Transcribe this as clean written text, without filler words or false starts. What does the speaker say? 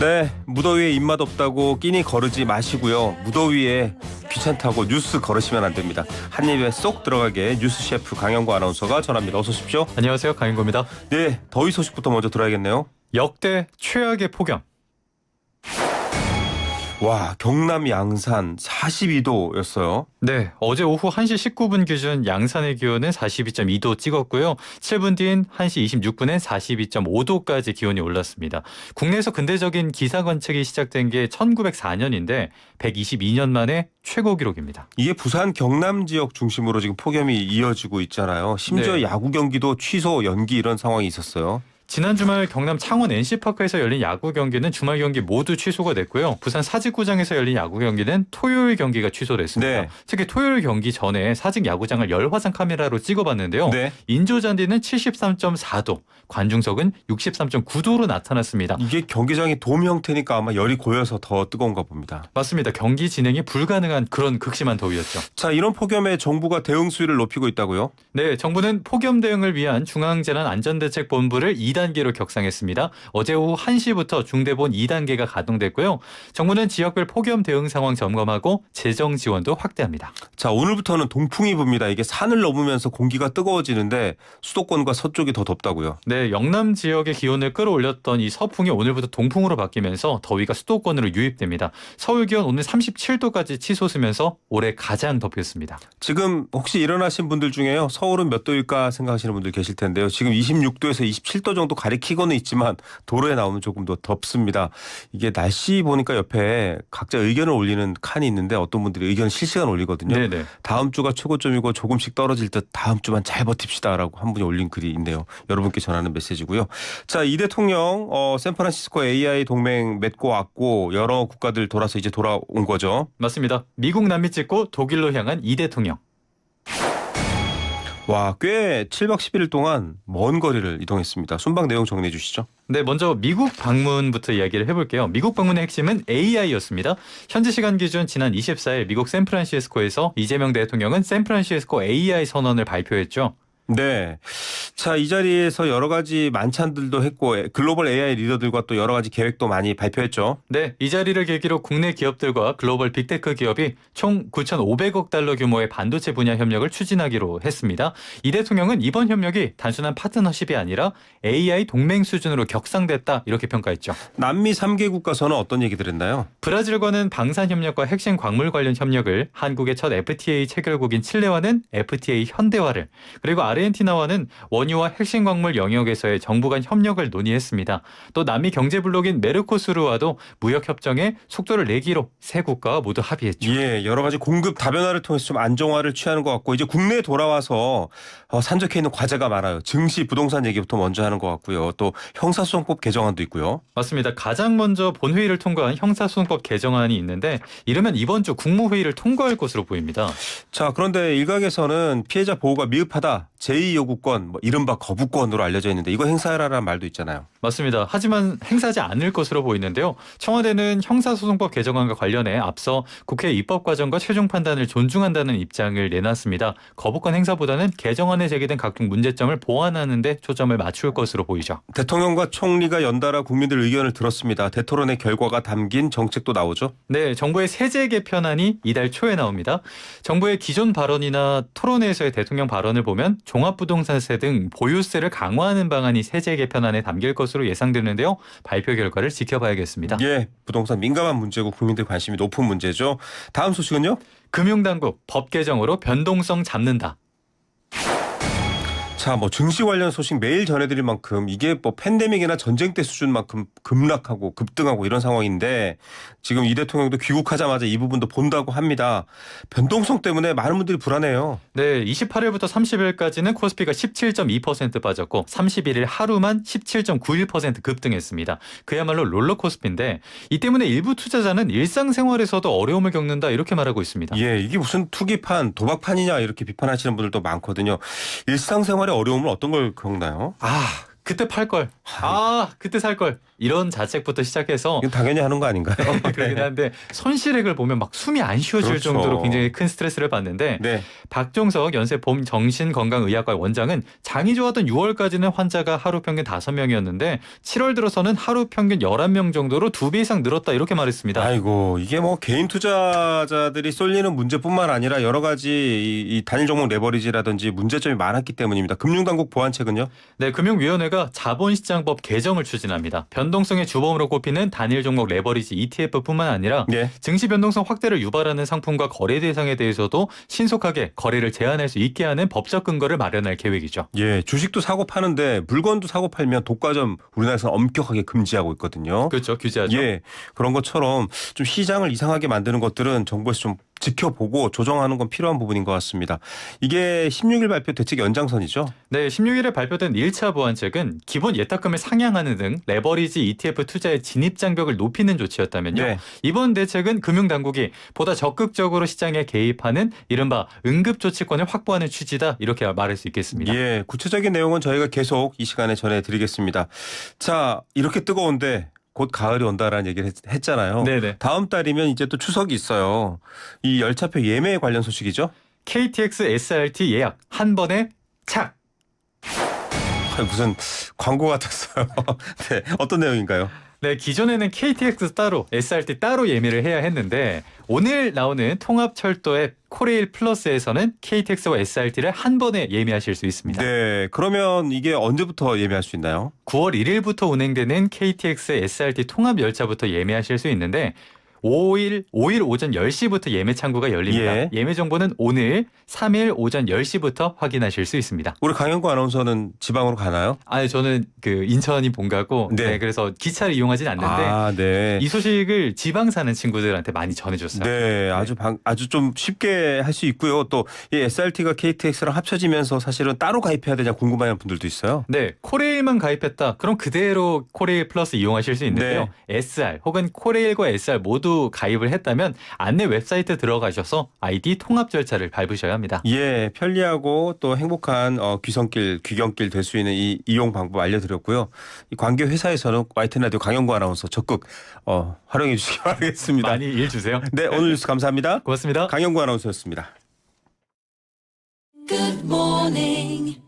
네, 무더위에 입맛 없다고 끼니 거르지 마시고요. 무더위에 귀찮다고 뉴스 거르시면 안 됩니다. 한 입에 쏙 들어가게 뉴스 셰프 강영구 아나운서가 전합니다. 어서 오십시오. 안녕하세요, 강인구입니다. 네, 더위 소식부터 먼저 들어야겠네요. 역대 최악의 폭염. 와, 경남 양산 42도였어요. 네, 어제 오후 1시 19분 기준 양산의 기온은 42.2도 찍었고요. 7분 뒤인 1시 26분엔 42.5도까지 기온이 올랐습니다. 국내에서 근대적인 기상 관측이 시작된 게 1904년인데 122년 만에 최고 기록입니다. 이게 부산 경남 지역 중심으로 지금 폭염이 이어지고 있잖아요. 심지어 네. 야구 경기도 취소, 연기 이런 상황이 있었어요. 지난 주말 경남 창원 NC파크에서 열린 야구 경기는 주말 경기 모두 취소가 됐고요. 부산 사직구장에서 열린 야구 경기는 토요일 경기가 취소됐습니다. 네. 특히 토요일 경기 전에 사직 야구장을 열화상 카메라로 찍어봤는데요. 네. 인조잔디는 73.4도, 관중석은 63.9도로 나타났습니다. 이게 경기장이 돔 형태니까 아마 열이 고여서 더 뜨거운가 봅니다. 맞습니다. 경기 진행이 불가능한 그런 극심한 더위였죠. 자, 이런 폭염에 정부가 대응 수위를 높이고 있다고요? 네, 정부는 폭염 대응을 위한 중앙재난안전대책본부를 2단계로 격상했습니다. 어제 오후 1시부터 중대본 2단계가 가동됐고요. 정부는 지역별 폭염 대응 상황 점검하고 재정 지원도 확대합니다. 자, 오늘부터는 동풍이 붑니다. 이게 산을 넘으면서 공기가 뜨거워지는데 수도권과 서쪽이 더 덥다고요? 네, 영남 지역의 기온을 끌어올렸던 이 서풍이 오늘부터 동풍으로 바뀌면서 더위가 수도권으로 유입됩니다. 서울 기온 오늘 37도까지 치솟으면서 올해 가장 덥겠습니다. 지금 혹시 일어나신 분들 중에요. 서울은 몇 도일까 생각하시는 분들 계실 텐데요. 지금 26도에서 27도 정도 가리키고는 있지만 도로에 나오면 조금 더 덥습니다. 이게 날씨 보니까 옆에 각자 의견을 올리는 칸이 있는데 어떤 분들이 의견 실시간 올리거든요. 네네. 다음 주가 최고점이고 조금씩 떨어질 듯 다음 주만 잘 버팁시다라고 한 분이 올린 글이 있네요. 여러분께 전하는 메시지고요. 자, 이 대통령 샌프란시스코 AI 동맹 맺고 왔고 여러 국가들 돌아서 이제 돌아온 거죠. 맞습니다. 미국 남미 찍고 독일로 향한 이 대통령. 와, 꽤 7박 11일 동안 먼 거리를 이동했습니다. 순방 내용 정리해 주시죠. 네, 먼저 미국 방문부터 이야기를 해볼게요. 미국 방문의 핵심은 AI였습니다. 현지 시간 기준 지난 24일 미국 샌프란시스코에서 이재명 대통령은 샌프란시스코 AI 선언을 발표했죠. 네. 자, 이 자리에서 여러 가지 만찬들도 했고 글로벌 AI 리더들과 또 여러 가지 계획도 많이 발표했죠. 네, 이 자리를 계기로 국내 기업들과 글로벌 빅테크 기업이 총 9,500억 달러 규모의 반도체 분야 협력을 추진하기로 했습니다. 이 대통령은 이번 협력이 단순한 파트너십이 아니라 AI 동맹 수준으로 격상됐다 이렇게 평가했죠. 남미 3개국 가서는 어떤 얘기들 했나요? 브라질과는 방산 협력과 핵심 광물 관련 협력을, 한국의 첫 FTA 체결국인 칠레와는 FTA 현대화를, 그리고 아르헨티나와는 원유와 핵심 광물 영역에서의 정부 간 협력을 논의했습니다. 또 남미 경제블록인 메르코스르와도 무역 협정에 속도를 내기로 세 국가가 모두 합의했죠. 예, 여러 가지 공급 다변화를 통해서 좀 안정화를 취하는 것 같고 이제 국내에 돌아와서 산적해 있는 과제가 많아요. 증시, 부동산 얘기부터 먼저 하는 것 같고요. 또 형사소송법 개정안도 있고요. 맞습니다. 가장 먼저 본회의를 통과한 형사소송법 개정안이 있는데 이르면 이번 주 국무회의를 통과할 것으로 보입니다. 자, 그런데 일각에서는 피해자 보호가 미흡하다. 제2요구권, 이른바 거부권으로 알려져 있는데 이거 행사하라는 말도 있잖아요. 맞습니다. 하지만 행사하지 않을 것으로 보이는데요. 청와대는 형사소송법 개정안과 관련해 앞서 국회 입법 과정과 최종 판단을 존중한다는 입장을 내놨습니다. 거부권 행사보다는 개정안에 제기된 각종 문제점을 보완하는 데 초점을 맞출 것으로 보이죠. 대통령과 총리가 연달아 국민들 의견을 들었습니다. 대토론의 결과가 담긴 정책도 나오죠. 네, 정부의 세제 개편안이 이달 초에 나옵니다. 정부의 기존 발언이나 토론회에서의 대통령 발언을 보면 종합부동산세 등 보유세를 강화하는 방안이 세제 개편안에 담길 것으로 예상되는데요. 발표 결과를 지켜봐야겠습니다. 예, 부동산 민감한 문제고 국민들 관심이 높은 문제죠. 다음 소식은요? 금융당국 법 개정으로 변동성 잡는다. 자, 증시 관련 소식 매일 전해드릴 만큼 이게 팬데믹이나 전쟁 때 수준만큼 급락하고 급등하고 이런 상황인데 지금 이 대통령도 귀국하자마자 이 부분도 본다고 합니다. 변동성 때문에 많은 분들이 불안해요. 네, 28일부터 30일까지는 코스피가 17.2% 빠졌고 31일 하루만 17.91% 급등했습니다. 그야말로 롤러코스피인데 이 때문에 일부 투자자는 일상생활에서도 어려움을 겪는다 이렇게 말하고 있습니다. 예, 이게 무슨 투기판, 도박판이냐 이렇게 비판하시는 분들도 많거든요. 일상생활에 어려움은 어떤 걸 겪나요? 그때 팔 걸. 그때 살 걸. 이런 자책부터 시작해서 이건 당연히 하는 거 아닌가요? 그러긴 한데 손실액을 보면 막 숨이 안 쉬어질 그렇죠. 정도로 굉장히 큰 스트레스를 받는데 네. 박종석 연세봄 정신건강의학과 원장은 장이 좋았던 6월까지는 환자가 하루 평균 5명이었는데 7월 들어서는 하루 평균 11명 정도로 2배 이상 늘었다 이렇게 말했습니다. 아이고 이게 뭐 개인 투자자들이 쏠리는 문제뿐만 아니라 여러 가지 이 단일 종목 레버리지라든지 문제점이 많았기 때문입니다. 금융당국 보완책은요? 네, 금융위원회가 자본시장법 개정을 추진합니다. 변동성의 주범으로 꼽히는 단일 종목 레버리지 ETF뿐만 아니라 네. 증시 변동성 확대를 유발하는 상품과 거래 대상에 대해서도 신속하게 거래를 제한할 수 있게 하는 법적 근거를 마련할 계획이죠. 예, 주식도 사고 파는데 물건도 사고 팔면 독과점 우리나라에서는 엄격하게 금지하고 있거든요. 그렇죠, 규제하죠. 예, 그런 것처럼 좀 시장을 이상하게 만드는 것들은 정부에서 좀 지켜보고 조정하는 건 필요한 부분인 것 같습니다. 이게 16일 발표 대책 연장선이죠? 네, 16일에 발표된 1차 보완책은 기본 예탁금을 상향하는 등 레버리지 ETF 투자의 진입 장벽을 높이는 조치였다면요. 네. 이번 대책은 금융당국이 보다 적극적으로 시장에 개입하는 이른바 응급조치권을 확보하는 취지다 이렇게 말할 수 있겠습니다. 예, 구체적인 내용은 저희가 계속 이 시간에 전해드리겠습니다. 자, 이렇게 뜨거운데 곧 가을이 온다라는 얘기를 했잖아요. 네네. 다음 달이면 이제 또 추석이 있어요. 이 열차표 예매 관련 소식이죠? KTX SRT 예약 한 번에 착! 무슨 광고 같았어요. 네, 어떤 내용인가요? 네, 기존에는 KTX 따로, SRT 따로 예매를 해야 했는데 오늘 나오는 통합철도 앱 코레일 플러스에서는 KTX와 SRT를 한 번에 예매하실 수 있습니다. 네, 그러면 이게 언제부터 예매할 수 있나요? 9월 1일부터 운행되는 KTX SRT 통합 열차부터 예매하실 수 있는데 5일 오전 10시부터 예매 창구가 열립니다. 예. 예매 정보는 오늘 3일 오전 10시부터 확인하실 수 있습니다. 우리 강영구 아나운서는 지방으로 가나요? 아니 저는 그 인천이 본가고 네. 그래서 기차를 이용하진 않는데 아, 네. 이 소식을 지방 사는 친구들한테 많이 전해줬어요. 네, 아주 좀 쉽게 할 수 있고요. 또 이 SRT가 KTX랑 합쳐지면서 사실은 따로 가입해야 되냐 궁금해하는 분들도 있어요. 네, 코레일만 가입했다. 그럼 그대로 코레일 플러스 이용하실 수 있는데요. SR 혹은 코레일과 SR 모두 가입을 했다면 안내 웹사이트 들어가셔서 아이디 통합 절차를 밟으셔야 합니다. 예, 편리하고 또 행복한 귀경길 될 수 있는 이 이용 방법 알려드렸고요. 이 관계 회사에서는 YTN 라디오 강영구 아나운서 적극 활용해 주시기 바라겠습니다. 많이 일 주세요. 네, 오늘 뉴스 감사합니다. 고맙습니다. 강영구 아나운서였습니다. Good morning.